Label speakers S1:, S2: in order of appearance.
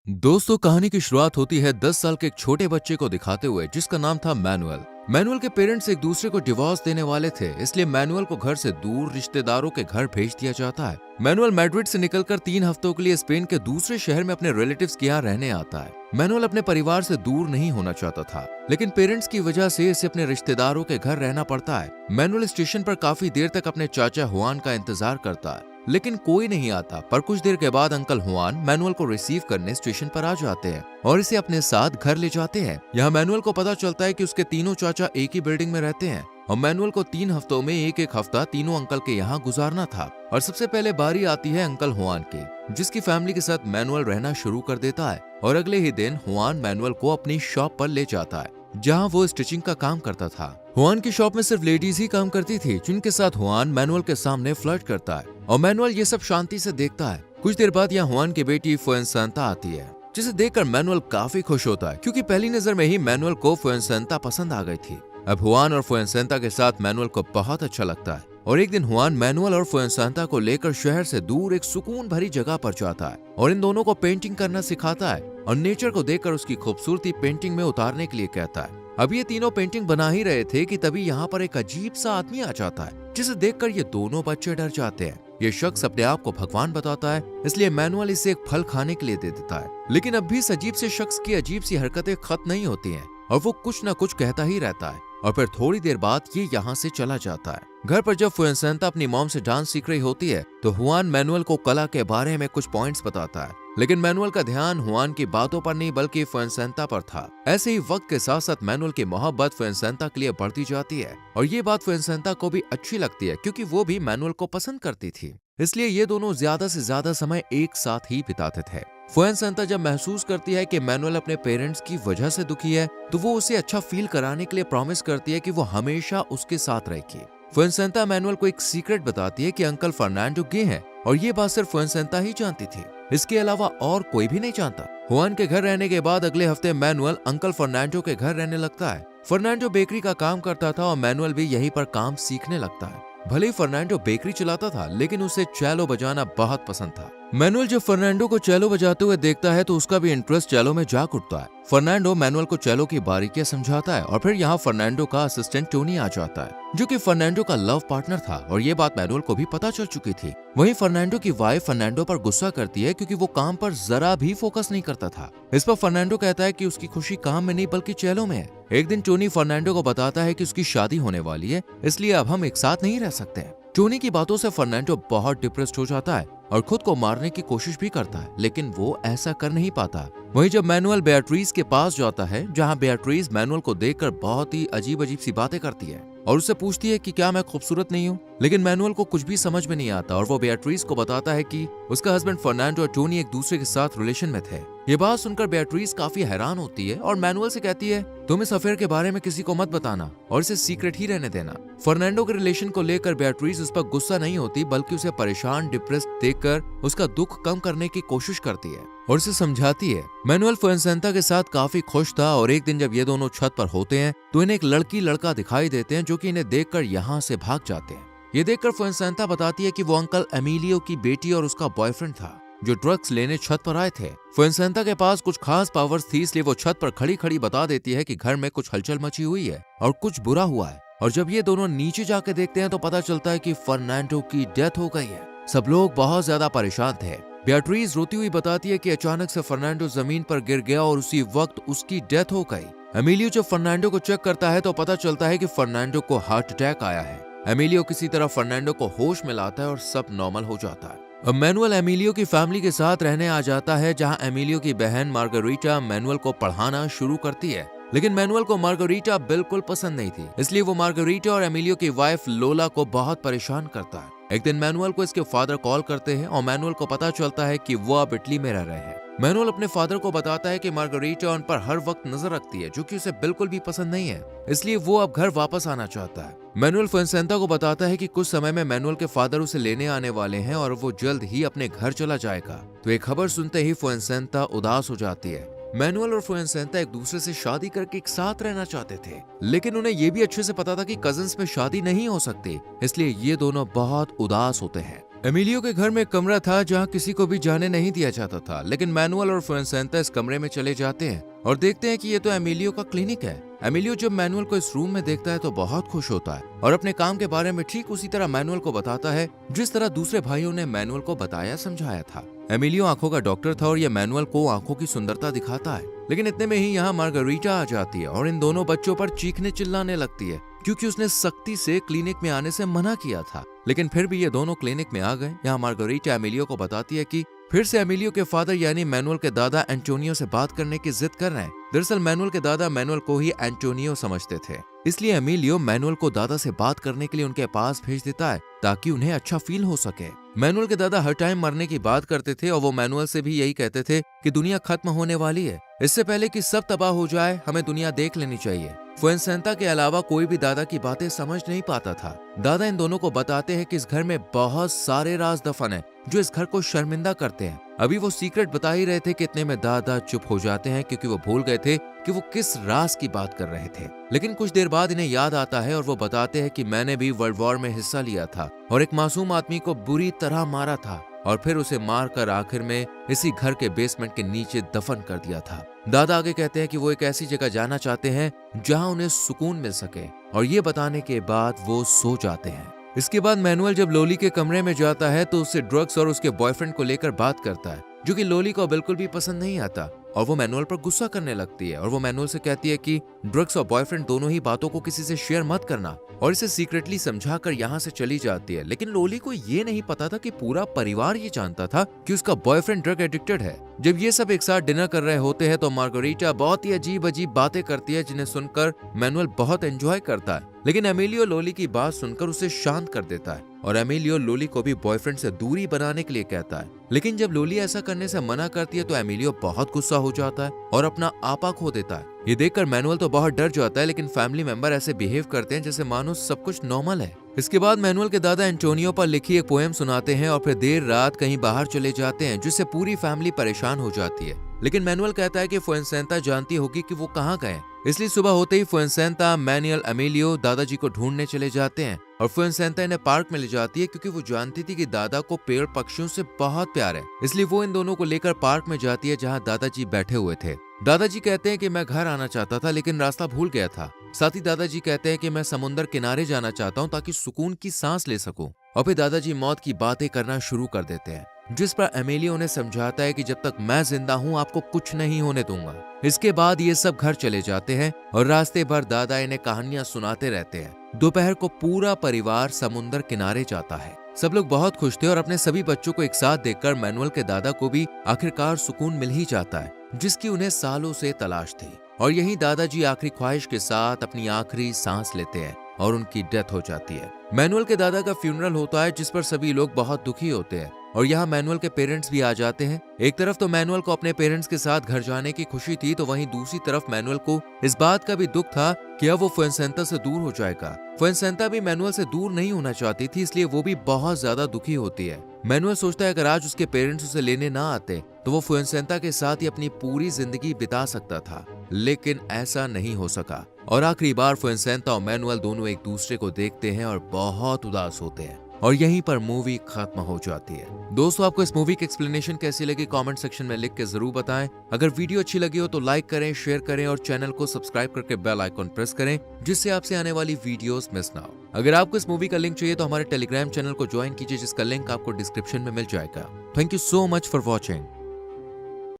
S1: दोस्तों, कहानी की शुरुआत होती है 10 साल के एक छोटे बच्चे को दिखाते हुए जिसका नाम था मैनुअल। मैनुअल के पेरेंट्स एक दूसरे को डिवोर्स देने वाले थे, इसलिए मैनुअल को घर से दूर रिश्तेदारों के घर भेज दिया जाता है। मैनुअल मैड्रिड से निकलकर 3 हफ्तों के लिए स्पेन के दूसरे शहर में अपने रिलेटिव्स के यहाँ रहने आता है। मैनुअल अपने परिवार से दूर नहीं होना चाहता था, लेकिन पेरेंट्स की वजह से इसे अपने रिश्तेदारों के घर रहना पड़ता है। मैनुअल स्टेशन पर काफी देर तक अपने चाचा हुआन का इंतजार करता है, लेकिन कोई नहीं आता। पर कुछ देर के बाद अंकल हुआन मैनुअल को रिसीव करने स्टेशन पर आ जाते हैं और इसे अपने साथ घर ले जाते हैं। यहाँ मैनुअल को पता चलता है कि उसके तीनों चाचा एक ही बिल्डिंग में रहते हैं और मैनुअल को 3 हफ्तों में एक एक हफ्ता तीनों अंकल के यहाँ गुजारना था। और सबसे पहले बारी आती है अंकल हुआन की, जिसकी फैमिली के साथ मैनुअल रहना शुरू कर देता है। और अगले ही दिन हुआन मैनुअल को अपनी शॉप पर ले जाता है, जहाँ वो स्टिचिंग का काम करता था। हुआन की शॉप में सिर्फ लेडीज ही काम करती थी, जिनके साथ हुआन मैनुअल के सामने फ्लर्ट करता है और मैनुअल ये सब शांति से देखता है। कुछ देर बाद यहाँ हुआन की बेटी फुएनसेंटा आती है, जिसे देखकर मैनुअल काफी खुश होता है, क्योंकि पहली नजर में ही मैनुअल को फुएनसेंटा पसंद आ गई थी। अब हुआन और फुएनसेंटा के साथ मैनुअल को बहुत अच्छा लगता है और एक दिन हुआन मैनुअल और फुएनसेंटा को लेकर शहर से दूर एक सुकून भरी जगह पर जाता है और इन दोनों को पेंटिंग करना सिखाता है और नेचर को देखकर उसकी खूबसूरती पेंटिंग में उतारने के लिए कहता है। अब ये तीनों पेंटिंग बना ही रहे थे कि तभी यहाँ पर एक अजीब सा आदमी आ जाता है, जिसे देखकर ये दोनों बच्चे डर जाते हैं। ये शख्स अपने आप को भगवान बताता है, इसलिए मैनुअल इसे एक फल खाने के लिए दे देता है। लेकिन अब भी इस अजीब से शख्स की अजीब सी हरकतें खत्म नहीं होती हैं और वो कुछ न कुछ कहता ही रहता है। और फिर थोड़ी देर बाद ये यहाँ से चला जाता है। घर पर जब फुएनसेंटा अपनी मॉम से डांस सीख रही होती है तो हुआन मैनुअल को कला के बारे में कुछ पॉइंट्स बताता है, लेकिन मैनुअल का ध्यान हुआन की बातों पर नहीं बल्कि फुएनसेंटा पर था। ऐसे ही वक्त के साथ साथ मैनुअल की मोहब्बत फुएनसेंटा के लिए बढ़ती जाती है और ये बात फुएनसेंटा को भी अच्छी लगती है, क्योंकि वो भी मैनुअल को पसंद करती थी। इसलिए ये दोनों ज्यादा से ज्यादा समय एक साथ ही बिताते थे। फुएनसेंटा जब महसूस करती है कि मैनुअल अपने पेरेंट्स की वजह से दुखी है, तो वो उसे अच्छा फील कराने के लिए प्रॉमिस करती है कि वो हमेशा उसके साथ रहेगी। फुएनसेंटा मैनुअल को एक सीक्रेट बताती है कि अंकल फर्नांडो गे हैं और ये बात सिर्फ फुएनसेंटा ही जानती थी, इसके अलावा और कोई भी नहीं जानता। हुआन के घर रहने के बाद अगले हफ्ते मैनुअल अंकल फर्नांडो के घर रहने लगता है। फर्नांडो बेकरी का काम करता था और मैनुअल भी यहीं पर काम सीखने लगता है। भले ही फर्नांडो बेकरी चलाता था, लेकिन उसे चेलो बजाना बहुत पसंद था। मैनुअल जब फर्नांडो को चेलो बजाते हुए देखता है तो उसका भी इंटरेस्ट चेलो में जाग उठता है। फर्नांडो मैनुअल को चेलो की बारीकियां समझाता है और फिर यहाँ फर्नांडो का असिस्टेंट टोनी आ जाता है, जो कि फर्नांडो का लव पार्टनर था और ये बात मैनुअल को भी पता चल चुकी थी। वहीं फर्नांडो की वाइफ फर्नांडो पर गुस्सा करती है, क्योंकि वो काम पर जरा भी फोकस नहीं करता था। इस पर फर्नांडो कहता है कि उसकी खुशी काम में नहीं बल्कि चेलो में है। एक दिन टोनी फर्नांडो को बताता है कि उसकी शादी होने वाली है, इसलिए अब हम एक साथ नहीं रह सकते। टोनी की बातों से फर्नांडो बहुत डिप्रेस्ड हो जाता है और खुद को मारने की कोशिश भी करता है, लेकिन वो ऐसा कर नहीं पाता। वहीं जब मैनुअल बेatrice के पास जाता है, जहां बेatrice मैनुअल को देखकर बहुत ही अजीब अजीब सी बातें करती है और उससे पूछती है कि क्या मैं खूबसूरत नहीं हूँ, लेकिन मैनुअल को कुछ भी समझ में नहीं आता और वो बेatrice को बताता है कि उसका हस्बैंड फर्नांडो और टोनी एक दूसरे के साथ रिलेशन में थे। ये बात सुनकर बेatrice काफी हैरान होती है और मैनुअल से कहती है, तुम इस अफेयर के बारे में किसी को मत बताना और इसे सीक्रेट ही रहने देना। फर्नांडो के रिलेशन को लेकर बेatrice उस पर गुस्सा नहीं होती, बल्कि उसे परेशान डिप्रेस्ड देखकर उसका दुख कम करने की कोशिश करती है और उसे समझाती है। मैनुअल फुएनसेंटा के साथ काफी खुश था और एक दिन जब ये दोनों छत पर होते हैं तो इन्हें एक लड़की लड़का दिखाई देते हैं, जो कि इन्हें देखकर यहाँ से भाग जाते हैं। ये देखकर फुएनसेंटा बताती है कि वो अंकल एमिलियो की बेटी और उसका बॉयफ्रेंड था, जो ड्रग्स लेने छत पर आए थे। फुएनसेंटा के पास कुछ खास पावर्स थी, इसलिए वो छत पर खड़ी खड़ी बता देती है कि घर में कुछ हलचल मची हुई है और कुछ बुरा हुआ है। और जब ये दोनों नीचे जाके देखते हैं तो पता चलता है कि फर्नांडो की डेथ हो गई है। सब लोग बहुत ज्यादा परेशान थे। बेatrice रोती हुई बताती है कि अचानक से फर्नांडो जमीन पर गिर गया और उसी वक्त उसकी डेथ हो गई। एमिलियो जब फर्नांडो को चेक करता है तो पता चलता है कि फर्नांडो को हार्ट अटैक आया है। एमिलियो किसी तरह फर्नांडो को होश में लाता है और सब नॉर्मल हो जाता है। अब मैनुअल एमिलियो की फैमिली के साथ रहने आ जाता है, जहां एमिलियो की बहन मार्गरीटा मैनुअल को पढ़ाना शुरू करती है। लेकिन मैनुअल को मार्गरीटा बिल्कुल पसंद नहीं थी, इसलिए वो मार्गरीटा और एमिलियो की वाइफ लोला को बहुत परेशान करता है। एक दिन मैनुअल को इसके फादर कॉल करते हैं और मैनुअल को पता चलता है कि वो अब इटली में रह रहे हैं। मैनुअल अपने फादर को बताता है कि मार्गरीटा उन पर हर वक्त नजर रखती है, जो कि उसे बिल्कुल भी पसंद नहीं है, इसलिए वो अब घर वापस आना चाहता है। मैनुअल फुएनसेंटा को बताता है कि कुछ समय में मैनुअल के फादर उसे लेने आने वाले हैं और वो जल्द ही अपने घर चला जाएगा। तो ये खबर सुनते ही फुएनसेंटा उदास हो जाती है। मैनुअल और फुएनसेंटा एक दूसरे से शादी करके एक साथ रहना चाहते थे, लेकिन उन्हें यह भी अच्छे से पता था कि कजिन्स में शादी नहीं हो सकती, इसलिए ये दोनों बहुत उदास होते हैं। एमिलियो के घर में एक कमरा था जहां किसी को भी जाने नहीं दिया जाता था, लेकिन मैनुअल और फ्रांसेस्का इस कमरे में चले जाते हैं और देखते हैं कि ये तो एमिलियो का क्लिनिक है। एमिलियो जब मैनुअल को इस रूम में देखता है तो बहुत खुश होता है और अपने काम के बारे में ठीक उसी तरह मैनुअल को बताता है जिस तरह दूसरे भाइयों ने मैनुअल को बताया समझाया था। एमिलियो आंखों का डॉक्टर था और ये मैनुअल को आंखों की सुंदरता दिखाता है, लेकिन इतने में ही यहाँ मार्गरीटा आ जाती है और इन दोनों बच्चों पर चीखने चिल्लाने लगती है क्योंकि उसने सख्ती से क्लिनिक में आने से मना किया था, लेकिन फिर भी ये दोनों क्लिनिक में आ गए। यहाँ मार्गरीटा एमिलियो को बताती है कि फिर से एमिलियो के फादर यानी मैनुअल के दादा एंटोनियो से बात करने की जिद कर रहे हैं। दरअसल मैनुअल के दादा मैनुअल को ही एंटोनियो समझते थे, इसलिए एमिलियो मैनुअल को दादा से बात करने के लिए उनके पास भेज देता है ताकि उन्हें अच्छा फील हो सके। मैनुअल के दादा हर टाइम मरने की बात करते थे और वो मैनुअल से भी यही कहते थे कि दुनिया खत्म होने वाली है, इससे पहले कि सब तबाह हो जाए हमें दुनिया देख लेनी चाहिए। फ्रांसेस्का के अलावा कोई भी दादा की बातें समझ नहीं पाता था। दादा इन दोनों को बताते हैं कि इस घर में बहुत सारे राज दफन है जो इस घर को शर्मिंदा करते हैं। अभी वो सीक्रेट बता ही रहे थे कि इतने में दादा चुप हो जाते हैं क्योंकि वो भूल गए थे कि वो किस राज की बात कर रहे थे। लेकिन कुछ देर बाद इन्हें याद आता है और वो बताते हैं कि मैंने भी वर्ल्ड वॉर में हिस्सा लिया था और एक मासूम आदमी को बुरी तरह मारा था और फिर उसे मारकर आखिर में इसी घर के बेसमेंट के नीचे दफन कर दिया था। दादा आगे कहते हैं कि वो एक ऐसी जगह जाना चाहते हैं जहां उन्हें सुकून मिल सके और ये बताने के बाद वो सो जाते हैं। इसके बाद मैनुअल जब लोली के कमरे में जाता है तो उससे ड्रग्स और उसके बॉयफ्रेंड को लेकर बात करता है जो कि लोली को बिल्कुल भी पसंद नहीं आता और वो मैनुअल पर गुस्सा करने लगती है और वो मैनुअल से कहती है कि ड्रग्स और बॉयफ्रेंड दोनों ही बातों को किसी से शेयर मत करना और इसे सीक्रेटली समझाकर यहाँ से चली जाती है। लेकिन लोली को ये नहीं पता था कि पूरा परिवार ये जानता था कि उसका बॉयफ्रेंड ड्रग एडिक्टेड है। जब ये सब एक साथ डिनर कर रहे होते हैं तो मार्गरीटा बहुत ही अजीब अजीब बातें करती है जिन्हें सुनकर मैनुअल बहुत एंजॉय करता है, लेकिन एमिलियो लोली की बात सुनकर उसे शांत कर देता है और एमिलियो लोली को भी बॉयफ्रेंड से दूरी बनाने के लिए कहता है। लेकिन जब लोली ऐसा करने से मना करती है तो एमिलियो बहुत गुस्सा हो जाता है और अपना आपा खो देता है। ये देखकर मैनुअल तो बहुत डर जाता है, लेकिन फैमिली मेंबर ऐसे बिहेव करते हैं जैसे मानो सब कुछ नॉर्मल है। इसके बाद मैनुअल के दादा एंटोनियो पर लिखी एक पोएम सुनाते हैं और फिर देर रात कहीं बाहर चले जाते हैं जिससे पूरी फैमिली परेशान हो जाती है। लेकिन मैनुअल कहता है कि फ्रांसेस्का जानती होगी कि वो कहाँ गए, इसलिए सुबह होते ही फ्रांसेस्का, मैनुअल, एमिलियो दादाजी को ढूंढने चले जाते हैं और फ्रांसेस्का इन्हें पार्क में ले जाती है क्योंकि वो जानती थी कि दादा को पेड़ पक्षियों से बहुत प्यार है, इसलिए वो इन दोनों को लेकर पार्क में जाती है जहाँ दादाजी बैठे हुए थे। दादाजी कहते हैं कि मैं घर आना चाहता था लेकिन रास्ता भूल गया था। साथ ही दादाजी कहते हैं कि मैं समुद्र किनारे जाना चाहता हूँ ताकि सुकून की सांस ले सकूं। और फिर दादाजी मौत की बातें करना शुरू कर देते हैं, जिस पर एमिलियो उन्हें समझाता है कि जब तक मैं जिंदा हूँ आपको कुछ नहीं होने दूंगा। इसके बाद ये सब घर चले जाते हैं और रास्ते भर दादा इन्हें कहानियां सुनाते रहते हैं। दोपहर को पूरा परिवार समुद्र किनारे जाता है। सब लोग बहुत खुश थे और अपने सभी बच्चों को एक साथ देखकर मैनुअल के दादा को भी आखिरकार सुकून मिल ही जाता है जिसकी उन्हें सालों से तलाश थी। और यही दादाजी आखिरी ख्वाहिश के साथ अपनी आखिरी सांस लेते हैं और उनकी डेथ हो जाती है। मैनुअल के दादा का फ्यूनरल होता है जिस पर सभी लोग बहुत दुखी होते हैं और यहाँ मैनुअल के पेरेंट्स भी आ जाते हैं। एक तरफ तो मैनुअल को अपने पेरेंट्स के साथ घर जाने की खुशी थी तो वहीं दूसरी तरफ मैनुअल को इस बात का भी दुख था कि अब वो फ्रांसेस्का से दूर हो जाएगा। फ्रांसेस्का भी मैनुअल से दूर नहीं होना चाहती थी, इसलिए वो भी बहुत ज्यादा दुखी होती है। मैनुअल सोचता है अगर आज उसके पेरेंट्स उसे लेने ना आते तो वो फ्रांसेस्का के साथ ही अपनी पूरी जिंदगी बिता सकता था, लेकिन ऐसा नहीं हो सका और आखिरी बार फ्रांसेस्का और मैनुअल दोनों एक दूसरे को देखते हैं और बहुत उदास होते हैं और यहीं पर मूवी खत्म हो जाती है। दोस्तों, आपको इस मूवी की एक्सप्लेनेशन कैसी लगी कमेंट सेक्शन में लिख के जरूर बताएं। अगर वीडियो अच्छी लगी हो तो लाइक करें, शेयर करें और चैनल को सब्सक्राइब करके बेल आइकॉन प्रेस करें जिससे आपसे आने वाली वीडियोस मिस ना हो। अगर आपको इस मूवी का लिंक चाहिए तो हमारे टेलीग्राम चैनल को ज्वाइन कीजिए जिसका लिंक आपको डिस्क्रिप्शन में मिल जाएगा। Thank you so much for watching.